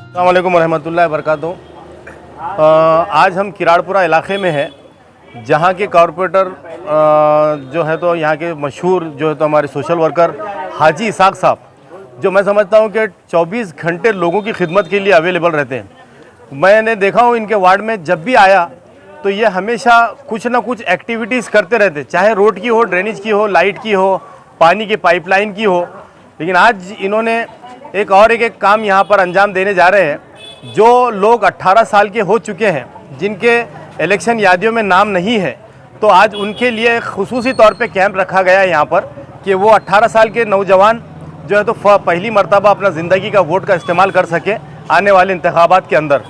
अस्सलाम वालेकुम रहमतुल्लाहि व बरकातहू। आज हम किराड़पुरा इलाके में हैं, जहाँ के कॉरपोरेटर जो है तो यहाँ के मशहूर जो है तो हमारे सोशल वर्कर हाजी इसाक साहब, जो मैं समझता हूँ कि 24 घंटे लोगों की खिदमत के लिए अवेलेबल रहते हैं। मैंने देखा हूँ इनके वार्ड में जब भी आया तो ये हमेशा कुछ ना कुछ एक्टिविटीज़ करते रहते, चाहे रोड की हो, ड्रेनेज की हो, लाइट की हो, पानी की पाइपलाइन की हो। लेकिन आज इन्होंने एक काम यहाँ पर अंजाम देने जा रहे हैं। जो लोग 18 साल के हो चुके हैं, जिनके इलेक्शन यादियों में नाम नहीं है, तो आज उनके लिए खुसूसी तौर पे कैंप रखा गया है यहाँ पर कि वो 18 साल के नौजवान जो है तो पहली मर्तबा अपना ज़िंदगी का वोट का इस्तेमाल कर सके आने वाले इंतखाबात के अंदर।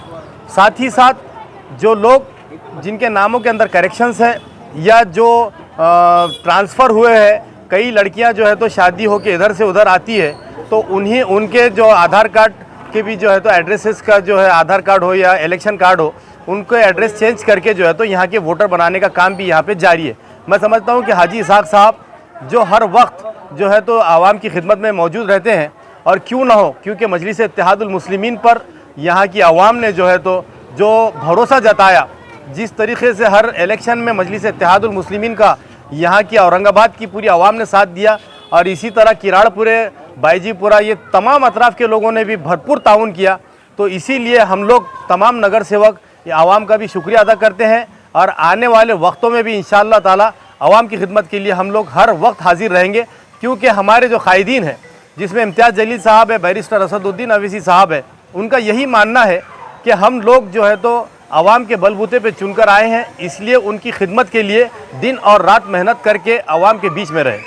साथ ही साथ जो लोग जिनके नामों के अंदर करेक्शंस है या जो ट्रांसफ़र हुए हैं, कई लड़कियां जो है तो शादी होकर इधर से उधर आती है, तो उनके जो आधार कार्ड के भी जो है तो एड्रेसेस का जो है आधार कार्ड हो या इलेक्शन कार्ड हो, उनको एड्रेस चेंज करके जो है तो यहाँ के वोटर बनाने का काम भी यहाँ पे जारी है। मैं समझता हूँ कि हाजी इसाक साहब जो हर वक्त जो है तो आवाम की खिदमत में मौजूद रहते हैं, और क्यों ना हो, क्योंकि मजलिस इत्तेहादुल मुस्लिमीन पर यहाँ की आवाम ने जो है तो जो भरोसा जताया, जिस तरीके से हर इलेक्शन में मजलिस इत्तेहादुल मुस्लिमीन का यहाँ की औरंगाबाद की पूरी आवाम ने साथ दिया, और इसी तरह किराड़पुरे, बाईजीपुरा, ये तमाम अतराफ़ के लोगों ने भी भरपूर ताउन किया। तो इसीलिए हम लोग तमाम नगर सेवक आवाम का भी शुक्रिया अदा करते हैं, और आने वाले वक्तों में भी इंशाअल्लाह ताला आवाम की खिदमत के लिए हम लोग हर वक्त हाजिर रहेंगे। क्योंकि हमारे जो कायदीन हैं, जिसमें इम्तियाज़ जलील साहब है, बैरिस्टर असदुद्दीन अवैसी साहब है, उनका यही मानना है कि हम लोग जो है तो आवाम के बलबूते पे चुनकर आए हैं, इसलिए उनकी खिदमत के लिए दिन और रात मेहनत करके आवाम के बीच में रहे।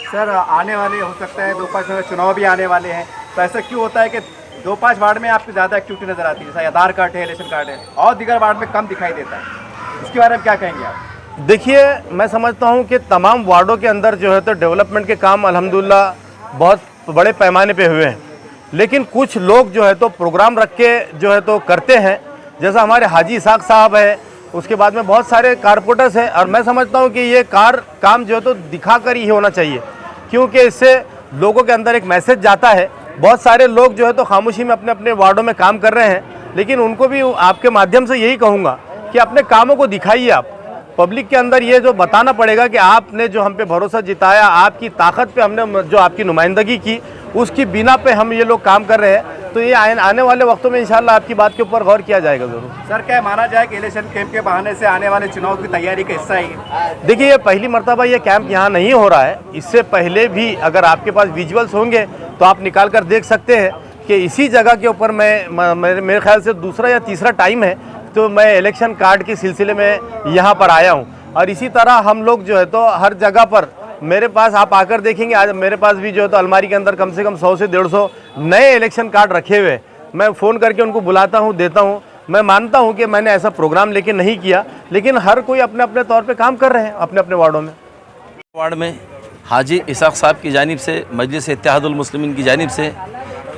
सर, आने वाले हो सकता है 2-5 में चुनाव भी आने वाले हैं, तो ऐसा क्यों होता है कि 2-5 वार्ड में आपको ज़्यादा एक्टिविटी नज़र आती है, जैसा आधार कार्ड है, इलेक्शन कार्ड है, और दीगर वार्ड में कम दिखाई देता है? इसके बारे में क्या कहेंगे आप? देखिए, मैं समझता हूँ कि तमाम वार्डों के अंदर जो है तो डेवलपमेंट के काम अल्हम्दुलिल्लाह बहुत बड़े पैमाने पे हुए हैं, लेकिन कुछ लोग जो है तो प्रोग्राम रख के जो है तो करते हैं, जैसा हमारे हाजी इसाक साहब है, उसके बाद में बहुत सारे कारपोरेटर्स हैं। और मैं समझता हूँ कि ये काम जो है तो दिखा कर ही होना चाहिए, क्योंकि इससे लोगों के अंदर एक मैसेज जाता है। बहुत सारे लोग जो है तो खामोशी में अपने अपने वार्डों में काम कर रहे हैं, लेकिन उनको भी आपके माध्यम से यही कहूँगा कि अपने कामों को दिखाइए। आप पब्लिक के अंदर ये जो बताना पड़ेगा कि आपने जो हम पे भरोसा जिताया, आपकी ताकत पे हमने जो आपकी नुमाइंदगी की, उसकी बिना पे हम ये लोग काम कर रहे हैं। तो ये आने वाले वक्तों में इंशाल्लाह आपकी बात के ऊपर गौर किया जाएगा ज़रूर। सर, क्या माना जाए कि इलेक्शन कैंप के बहाने से आने वाले चुनाव की तैयारी का हिस्सा है? देखिए, ये पहली मर्तबा ये कैंप यहाँ नहीं हो रहा है। इससे पहले भी अगर आपके पास विजुअल्स होंगे तो आप निकाल कर देख सकते हैं कि इसी जगह के ऊपर मेरे ख्याल से दूसरा या तीसरा टाइम है तो मैं इलेक्शन कार्ड के सिलसिले में यहाँ पर आया हूँ। और इसी तरह हम लोग जो है तो हर जगह पर मेरे पास आप आकर देखेंगे, आज मेरे पास भी जो है तो अलमारी के अंदर कम से कम 100 से 150 नए इलेक्शन कार्ड रखे हुए। मैं फ़ोन करके उनको बुलाता हूँ, देता हूँ। मैं मानता हूँ कि मैंने ऐसा प्रोग्राम लेके नहीं किया, लेकिन हर कोई अपने अपने तौर पे काम कर रहे हैं अपने अपने वार्डों में। वार्ड में हाजी इसाक साहब की जानिब से, मजलिस इत्तेहादुल मुस्लिमीन की जानिब से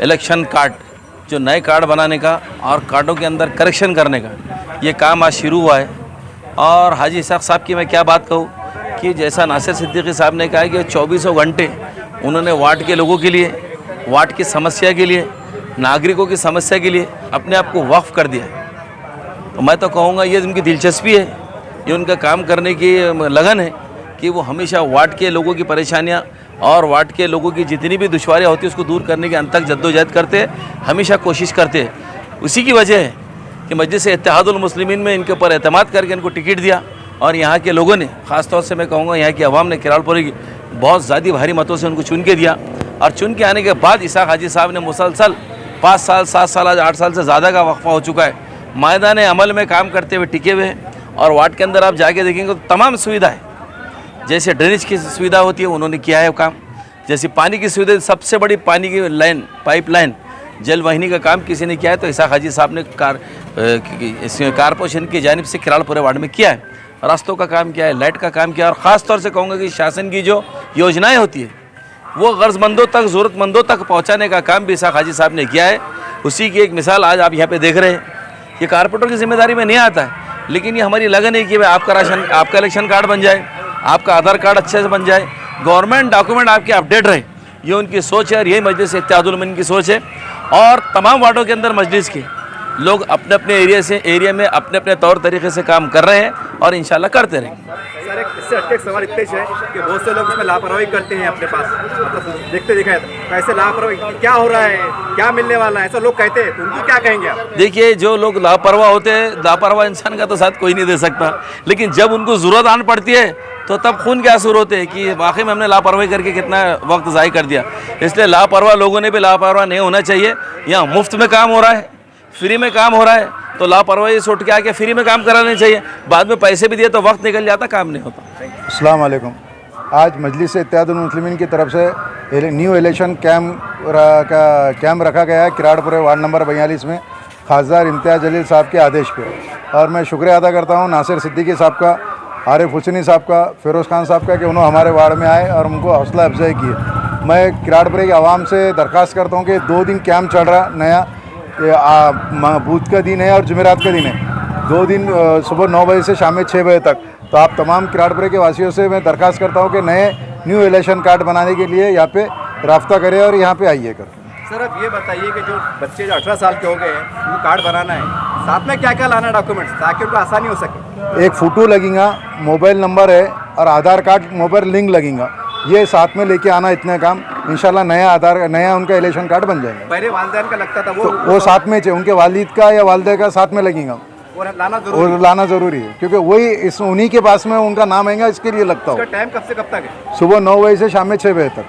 इलेक्शन कार्ड, जो नए कार्ड बनाने का और कार्डों के अंदर करेक्शन करने का ये काम आज शुरू हुआ है। और हाजी इसाक साहब की मैं क्या बात कहूँ कि जैसा नासिर सिद्दीकी साहब ने कहा कि 24 घंटे उन्होंने वार्ड के लोगों के लिए, वार्ड की समस्या के लिए, नागरिकों की समस्या के लिए अपने आप को वक्फ कर दिया। तो मैं तो कहूँगा ये उनकी दिलचस्पी है, ये उनका काम करने की लगन है कि वो हमेशा वार्ड के लोगों की परेशानियाँ और वार्ड के लोगों की जितनी भी दुश्वारियाँ होती है उसको दूर करने के अंत तक जद्दोजहद करते हैं, हमेशा कोशिश करते हैं। उसी की वजह है कि मजलिस इत्तेहादुल मुस्लिमीन में इनके ऊपर एतमाद करके इनको टिकट दिया, और यहाँ के लोगों ने, ख़ास तौर से मैं कहूँगा यहाँ की आवाम ने किराड़पुरे की बहुत ज़्यादा भारी मतों से उनको चुन के दिया। और चुन के आने के बाद इसाक हाजी साहब ने मुसलसल 5 साल, 7 साल, आज 8 साल से ज़्यादा का वक्फा हो चुका है, मैदान अमल में काम करते हुए टिके हुए हैं। और वार्ड के अंदर आप जाके देखेंगे तो तमाम सुविधाएँ, जैसे ड्रेनेज की सुविधा होती है उन्होंने किया है काम, जैसे पानी की सुविधा, सबसे बड़ी पानी की लाइन, पाइपलाइन, जल वाहिनी का काम किसी ने किया है तो इसाक हाजी साहब ने कारपोरेशन की जानिब से किराड़पुरे वार्ड में किया है। रास्तों का काम किया है, लाइट का काम किया है, और ख़ास तौर से कहूँगा कि शासन की जो योजनाएं होती है वो गर्ज़मंदों तक, ज़रूरतमंदों तक पहुँचाने का काम भी इसाक हाजी साहब ने किया है। उसी की एक मिसाल आज आप यहाँ पे देख रहे हैं। ये कारपोरेटर की जिम्मेदारी में नहीं आता है, लेकिन ये हमारी लगन है कि भाई आपका इलेक्शन कार्ड बन जाए, आपका आधार कार्ड अच्छे से बन जाए, गवर्नमेंट डॉक्यूमेंट आपके अपडेट रहे, ये उनकी सोच है और यही मजलिस इत्तेहादुल उम्मतीन की सोच है। और तमाम वार्डों के अंदर मजलिस के लोग अपने अपने एरिया में अपने अपने तौर तरीके से काम कर रहे हैं और इंशाल्लाह करते रहेंगे। सर इससे हटके एक सवाल इतने है कि बहुत से लोग इसमें लापरवाही करते हैं अपने पास, मतलब देखते दिखाए तो ऐसे लापरवाही क्या हो रहा है, क्या मिलने वाला है, ऐसा लोग कहते हैं, तो उनको क्या कहेंगे आप? देखिए, जो लोग लापरवाह होते हैं, लापरवाह इंसान का तो साथ कोई नहीं दे सकता, लेकिन जब उनको ज़रूरत आन पड़ती है तो तब खून के आंसू होते हैं कि वाकई में हमने लापरवाही करके कितना वक्त ज़ाय कर दिया। इसलिए लापरवाह लोगों ने भी लापरवाह नहीं होना चाहिए। यहाँ मुफ्त में काम हो रहा है, फ्री में काम हो रहा है, तो लापरवाही से उठ के आके फ्री में काम कराना चाहिए। बाद में पैसे भी दिए तो वक्त निकल जाता, काम नहीं होता। अस्सलाम वालेकुम। आज मजलिस इत्तेहादुल मुस्लिमीन की तरफ से न्यू इलेक्शन कैंप रखा गया है किराड़पुरे वार्ड नंबर 42 में खासदार इम्तियाज़ जलील साहब के आदेश पे, और मैं शुक्रिया अदा करता हूँ नासिर सिद्दीकी साहब का, आरिफ हुसैनी साहब का, फिरोज़ खान साहब का कि उन्होंने हमारे वार्ड में आए और उनको हौसला अफजाई की। मैं किराड़पुरे की आवाम से दरख्वास्त करता हूँ कि 2 दिन कैंप चल रहा नया, बूथ का दिन है और जुमेरात का दिन है, 2 दिन सुबह 9 बजे से शाम में 6 बजे तक। तो आप तमाम किराड़पुरे के वासियों से मैं दरख्वास्त करता हूँ कि नए न्यू इलेक्शन कार्ड बनाने के लिए यहाँ पे राब्ता करें और यहाँ पे आइए कर। सर अब ये बताइए कि जो बच्चे जो 18 साल के हो गए हैं उनको कार्ड बनाना है, साथ में क्या क्या लाना है डॉक्यूमेंट्स ताकि उनको आसानी हो सके? एक फ़ोटो लगेगा, मोबाइल नंबर है और आधार कार्ड मोबाइल लिंक लगेगा, ये साथ में लेके आना। इतने काम इंशाल्लाह नया उनका इलेक्शन कार्ड बन जाएगा। पहले वालिदैन का लगता था वो साथ में चाहिए, उनके वालिद का या वालिदा का साथ में लगेगा, वो लाना ज़रूरी है क्योंकि वही उन्हीं के पास में उनका नाम आएगा, इसके लिए लगता हो। टाइम कब से कब तक है? सुबह 9 बजे से शाम में 6 बजे तक।